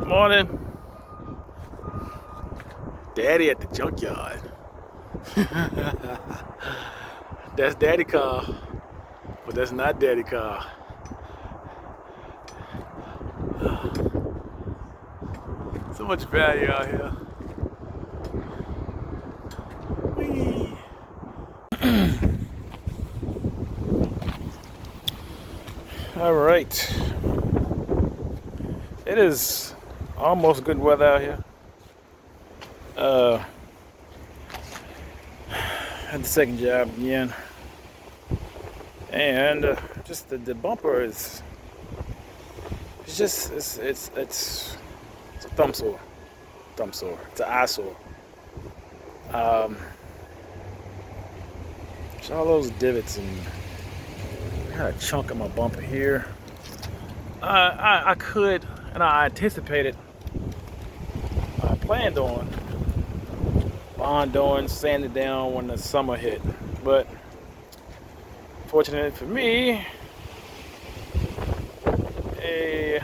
Morning. Daddy at the junkyard. That's daddy car, but that's not daddy car. So much value out here. Whee. All right. It is almost good weather out here. Had the second job again, and just the bumper is it's a thumb sore. It's an eyesore. It's all those divots, and I had a chunk of my bumper here. I could, and I anticipated, I planned on doing sand it down when the summer hit, but fortunately for me, a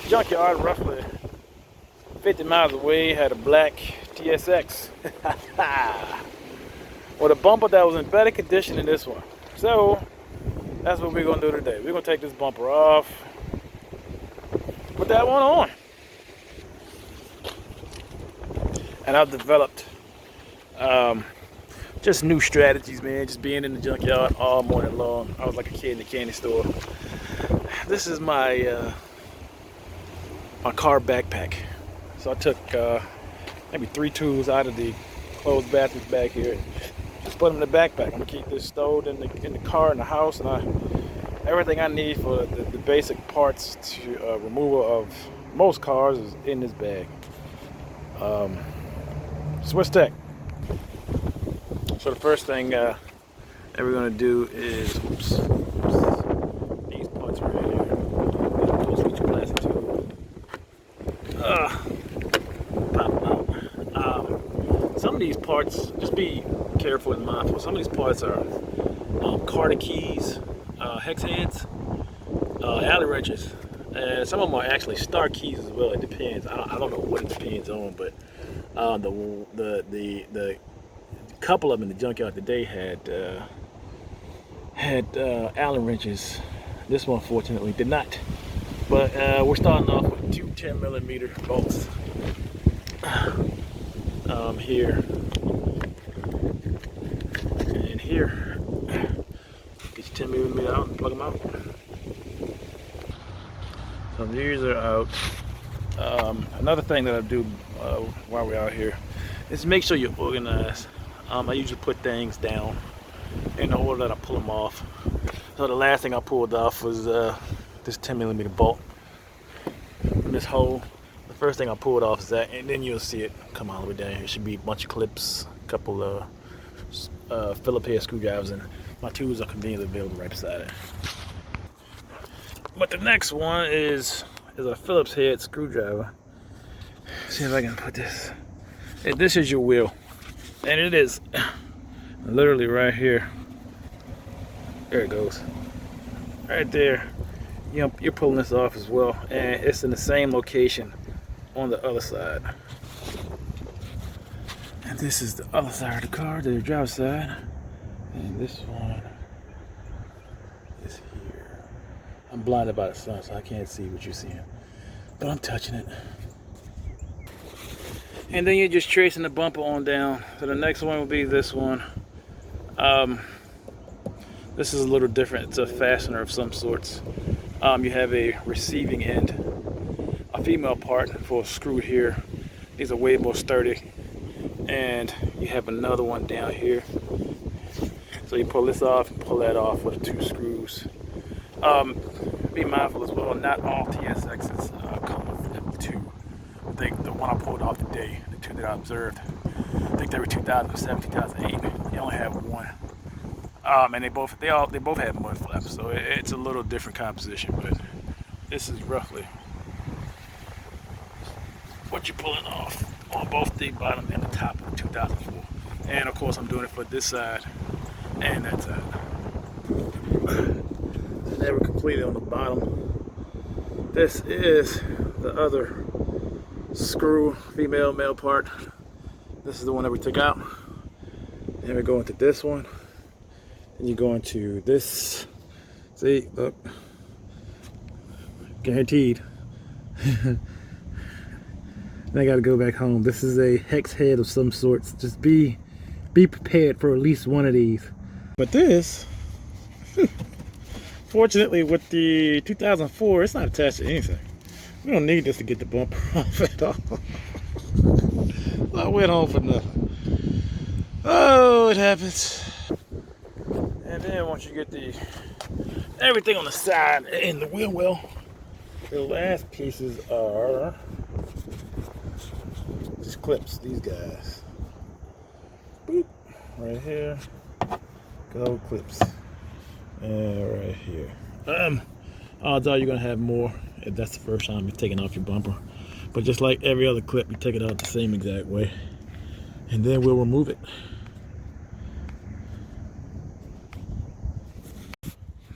junkyard roughly 50 miles away had a black TSX with a bumper that was in better condition than this one. So that's what we're gonna do today. We're gonna take this bumper off, put that one on. And I've developed just new strategies, man. Just being in the junkyard all morning long. I was like a kid in the candy store. This is my my car backpack. So I took maybe 3 tools out of the closed bathrooms back here and just put them in the backpack. I'm gonna keep this stowed in the car in the house, and everything I need for the basic parts to removal of most cars is in this bag. Swiss Tech. So the first thing that we're gonna do is these parts right here. These plastic tube. Pop out. Some of these parts, just be careful and mindful. Some of these parts are Carter keys, hex heads, alley wrenches, and some of them are actually star keys as well. It depends. I don't know what it depends on, but the couple of them in the junkyard today had Allen wrenches. This one fortunately did not. But we're starting off with 2 10mm bolts here and here. Get your 10mm out and plug them out. So these are out. Another thing that I do while we're out here is make sure you're organized. I usually put things down in the order that I pull them off. So the last thing I pulled off was this 10mm bolt from this hole. The first thing I pulled off is that, and then you'll see it come all the way down here. It should be a bunch of clips, a couple of Phillips head screwdrivers, and my tools are conveniently available right beside it. But the next one is a Phillips head screwdriver. See if I can put this. This is your wheel, and it is literally right here. There it goes, right there. You're pulling this off as well, and it's in the same location on the other side. And this is the other side of the car, the driver's side, and this one is here. I'm blinded by the sun, so I can't see what you're seeing, but I'm touching it. And then you're just tracing the bumper on down. So the next one will be this one. This is a little different. It's a fastener of some sorts. You have a receiving end, a female part for a screw here. These are way more sturdy. And you have another one down here. So you pull this off and pull that off with 2 screws. Be mindful as well, not all TSXs come with 2. I think the one I pulled off today, the 2 that I observed, I think they were 2007, 2008. They only had 1. And they both had mud flaps, so it's a little different composition, but this is roughly what you're pulling off on both the bottom and the top of the 2004. And of course I'm doing it for this side and that side. So they were completed on the bottom. This is the other screw female male part. This is the one that we took out. Then we go into this one. Then you go into this. See, look. Guaranteed. Then I gotta go back home. This is a hex head of some sorts. Just be prepared for at least one of these. But this, fortunately with the 2004, it's not attached to anything. We don't need this to get the bumper off at all. I went home for nothing. Oh, it happens. And then once you get everything on the side and the wheel well, the last pieces are these clips, these guys. Boop, right here. Gold clips. And right here. Odds are you're gonna have more if that's the first time you're taking off your bumper. But just like every other clip, you take it out the same exact way. And then we'll remove it.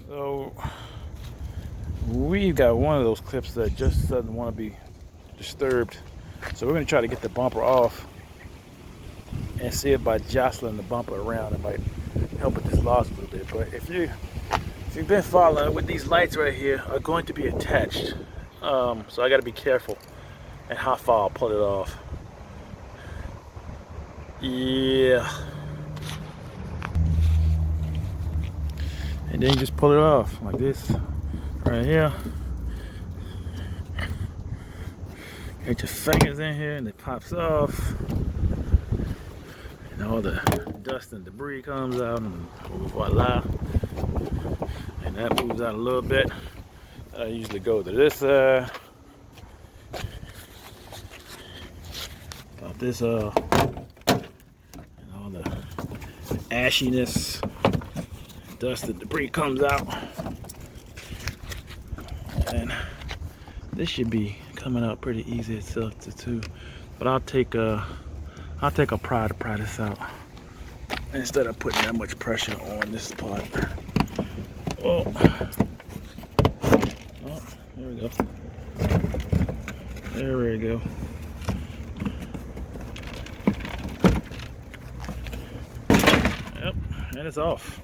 So we've got one of those clips that just doesn't want to be disturbed. So we're going to try to get the bumper off and see if by jostling the bumper around it might help it dislodge a little bit. But if you've been following with these lights right here are going to be attached. So I got to be careful and how far I'll pull it off. Yeah. And then you just pull it off like this right here. Get your fingers in here and it pops off. And all the dust and debris comes out and voila. And that moves out a little bit. I usually go to this side. Pop this off. And all the ashiness, dust and debris comes out. And this should be coming out pretty easy itself too. But I'll take a pry to pry this out instead of putting that much pressure on this part. Oh, there we go. There we go. Yep, and it's off.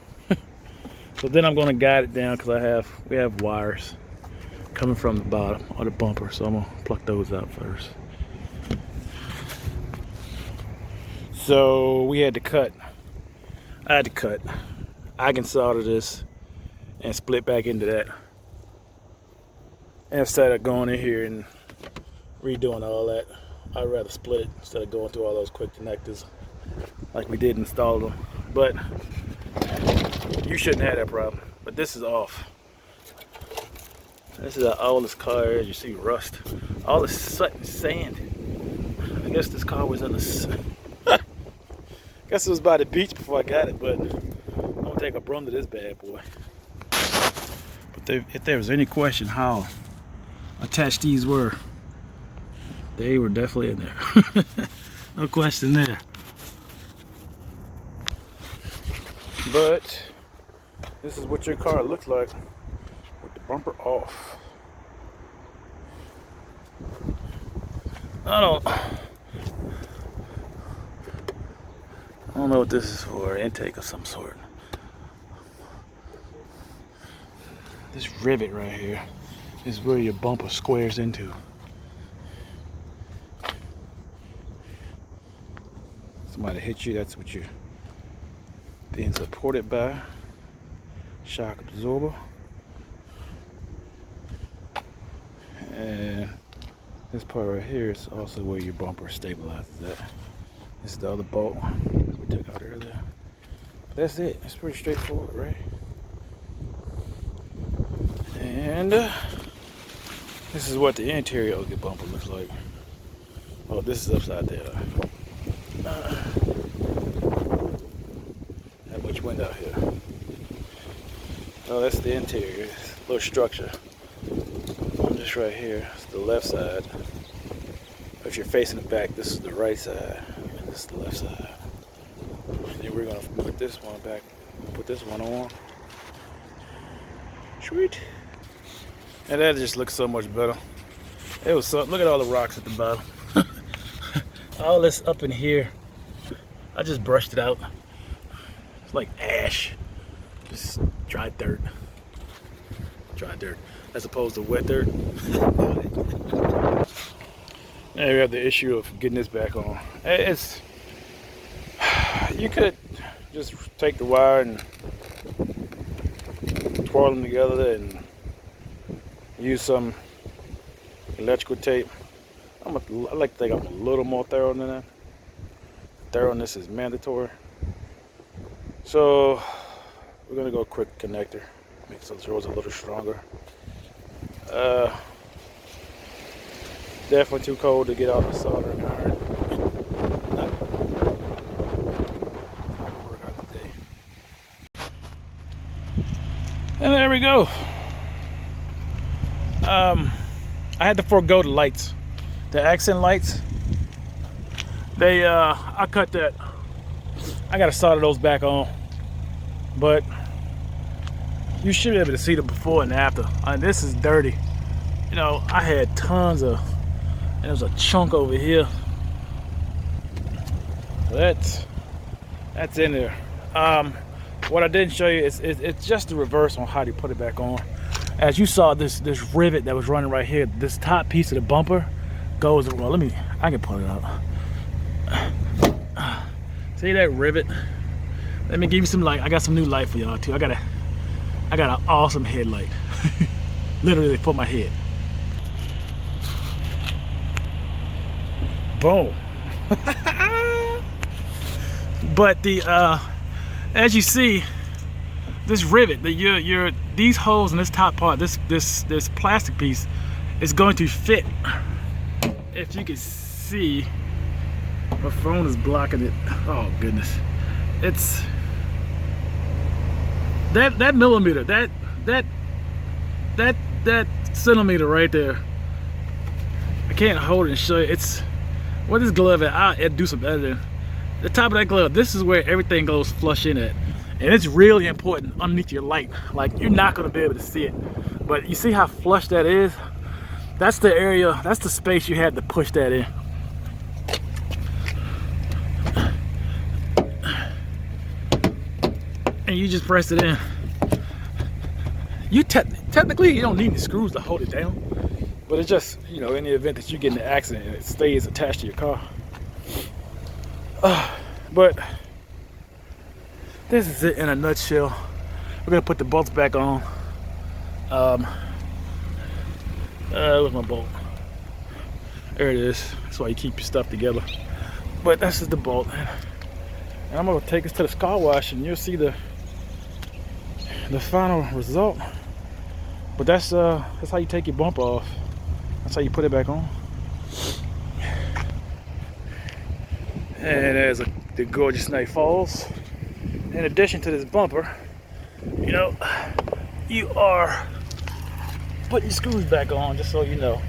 So then I'm going to guide it down because we have wires coming from the bottom of the bumper, so I'm going to pluck those out first. So we had to cut. I had to cut. I can solder this and split back into that instead of going in here and redoing all that. I'd rather split it instead of going through all those quick connectors like we did install them. But you shouldn't have that problem. But this is off. This is an oldest car. As you see, rust. All the sand. I guess this car was in the. I guess it was by the beach before I got it, but I'm gonna take a broom to this bad boy. But if there was any question how attached these were, they were definitely in there. No question there. But this is what your car looks like with the bumper off. I don't know what this is for, intake of some sort. This rivet right here is where your bumper squares into. Somebody hit you, that's what you're being supported by. Shock absorber. And this part right here is also where your bumper stabilizes at. This is the other bolt we took out earlier. But that's it. It's pretty straightforward, right? And this is what the interior of the bumper looks like. Oh, this is upside down. Not much wind out here. Oh, that's the interior. Little structure. Just right here. It's the left side. If you're facing the back, this is the right side, and this is the left side. And then we're gonna put this one back. Put this one on. Sweet. And that just looks so much better. It was so, look at all the rocks at the bottom. All this up in here, I just brushed it out. It's like ash, just dry dirt. Dry dirt, as opposed to wet dirt. Now we have the issue of getting this back on. It's, you could just take the wire and twirl them together and use some electrical tape. I like to think I'm a little more thorough than that. Thoroughness is mandatory. So we're gonna go quick connector. Make the drills a little stronger. Definitely too cold to get out the soldering iron. And there we go. I had to forego the lights, the accent lights. They, I cut that. I gotta solder those back on, but you should be able to see the before and after. This is dirty. You know, I had tons of, and there's a chunk over here. That's in there. What I didn't show you is it's just the reverse on how to put it back on. As you saw, this rivet that was running right here, this top piece of the bumper goes, well, I can pull it out. See that rivet? Let me give you some light. I got some new light for y'all too. I got an awesome headlight. Literally for my head. Boom. But the as you see, this rivet, these holes in this top part, this plastic piece is going to fit. If you can see, my phone is blocking it. Oh goodness. It's that millimeter, that centimeter right there. I can't hold it and show you. It's what this glove at. I'll do some editing. The top of that glove, this is where everything goes flush in at. And it's really important underneath your light. Like, you're not gonna be able to see it. But you see how flush that is? That's the area, that's the space you had to push that in. And you just press it in. Technically, you don't need the screws to hold it down. But it's just, you know, in the event that you get in an accident and it stays attached to your car. But this is it in a nutshell. We're gonna put the bolts back on. Where's my bolt? There it is. That's why you keep your stuff together. But that's just the bolt. And I'm gonna take this to the car wash and you'll see the final result. But that's how you take your bumper off. That's how you put it back on. And there's the gorgeous Night Falls. In addition to this bumper, you know, you are putting your screws back on, just so you know.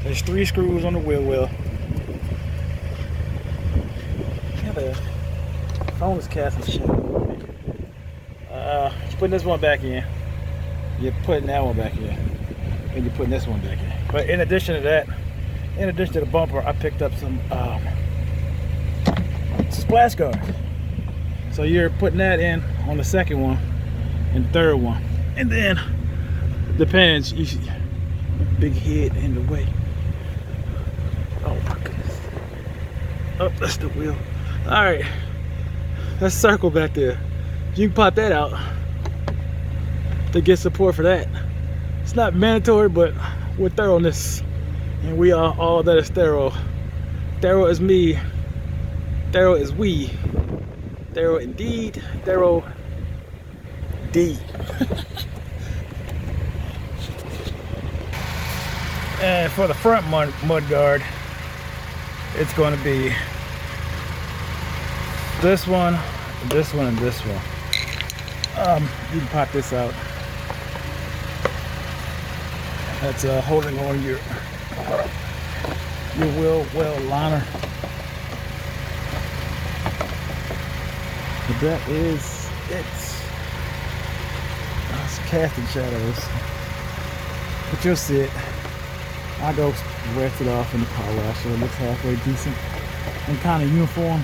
There's 3 screws on the wheel well. Yeah, the phone is casting shit. You're putting this one back in. You're putting that one back in. And you're putting this one back in. But in addition to that, in addition to the bumper, I picked up some splash guards. So you're putting that in on the second one and third one. And then, depends, you see, big head in the way. Oh my goodness. Oh, that's the wheel. All right, let's circle back there. You can pop that out to get support for that. It's not mandatory, but with thoroughness, and we are all that is thorough. Thorough is me. Thorough is we. Thorough indeed. Thorough D. And for the front mud guard, it's going to be this one, this one, and this one. You can pop this out. That's holding on your wheel well liner. But that is it. That's casting shadows. But you'll see it. I go rest it off in the car wash, so it looks halfway decent and kind of uniform.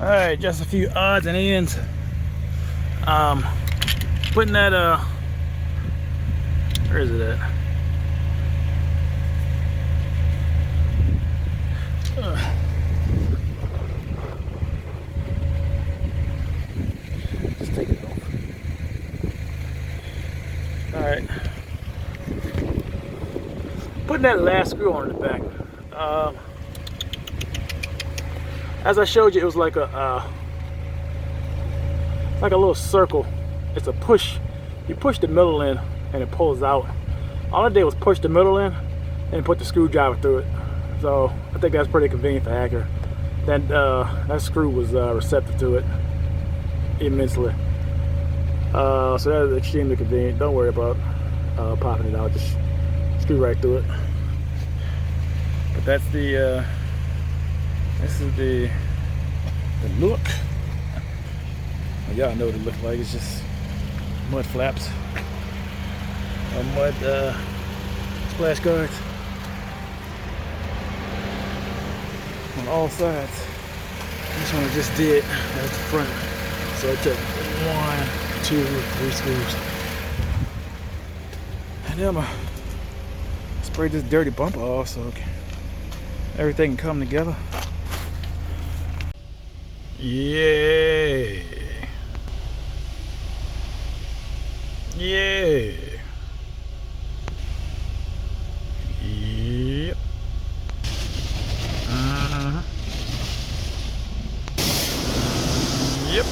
All right, just a few odds and ends. Putting that where is it at? Just take it off. All right. Putting that last screw on in the back. As I showed you, it was like a little circle. It's a push. You push the middle in and it pulls out. All I did was push the middle in and put the screwdriver through it. So I think that's pretty convenient for Acura. That screw was receptive to it immensely. So that is extremely convenient. Don't worry about popping it out. Just screw right through it. But that's the this is the look. Well, y'all know what it looks like. It's just mud flaps, or mud splash guards on all sides. This one I just did. That's the front. So I took 1, 2, 3 screws, and then I'm gonna spray this dirty bumper off so everything can come together. Yeah. Yeah. Yep. Yep.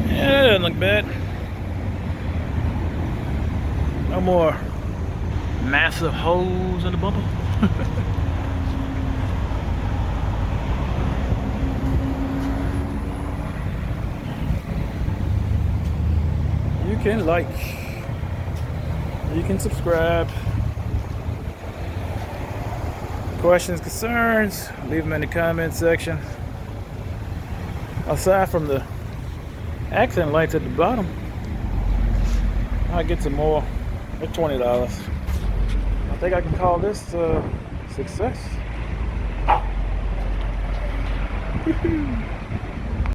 Yeah, that doesn't look bad. No more massive holes in the bumper. You can like, you can subscribe. Questions, concerns, leave them in the comment section. Aside from the accent lights at the bottom, I'll get some more. They're $20. I think I can call this success.